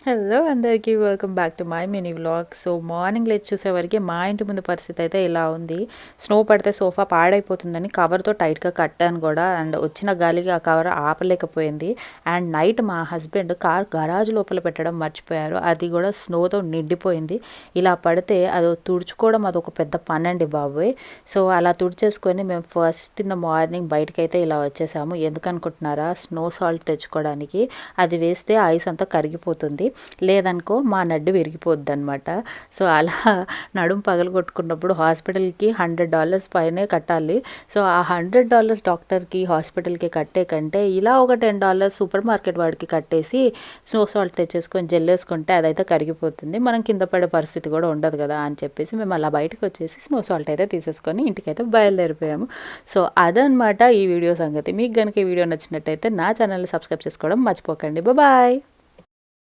Hello అందరికీ welcome back to my mini vlog. So morning లేచి చూసేవరకు మా ఇంటి ముందు పరిస్థితి అయితే ఇలా ఉంది. స్నో పడితే సోఫా పాడైపోతుందని కవర్తో టైట్గా కట్టాను కూడా. అండ్ వచ్చిన గాలికి ఆ కవర్ ఆపలేకపోయింది. అండ్ నైట్ మా హస్బెండ్ కార్ గరాజ్ లోపల పెట్టడం మర్చిపోయారు. అది కూడా స్నోతో నిండిపోయింది. ఇలా పడితే అది తుడుచుకోవడం అదొక పెద్ద పని అండి బాబోయ్. సో అలా తుడిచేసుకొని మేము ఫస్ట్ ఇన్ ద మార్నింగ్ బయటకైతే ఇలా వచ్చేసాము. ఎందుకనుకుంటున్నారా? స్నో సాల్ట్ తెచ్చుకోవడానికి. అది వేస్తే ఐస్ అంతా కరిగిపోతుంది, లేదనుకో మా నడ్డు విరిగిపోద్ది అనమాట. సో అలా నడుము పగలగొట్టుకున్నప్పుడు హాస్పిటల్కి $100 పైనే కట్టాలి. సో ఆ $100 డాక్టర్కి హాస్పిటల్కి కట్టే కంటే ఇలా ఒక $10 సూపర్ మార్కెట్ వాడికి కట్టేసి స్నో సాల్ట్ తెచ్చేసుకొని జల్లేసుకుంటే అదైతే కరిగిపోతుంది, మనం కింద పడే పరిస్థితి కూడా ఉండదు కదా అని చెప్పేసి మేము అలా బయటకు వచ్చేసి స్నో సాల్ట్ అయితే తీసేసుకొని ఇంటికైతే బయలుదేరిపోయాము. సో అదనమాట ఈ వీడియో సంగతి. మీకు కనుక ఈ వీడియో నచ్చినట్టయితే నా ఛానల్ని సబ్స్క్రైబ్ చేసుకోవడం మర్చిపోకండి. బాయ్.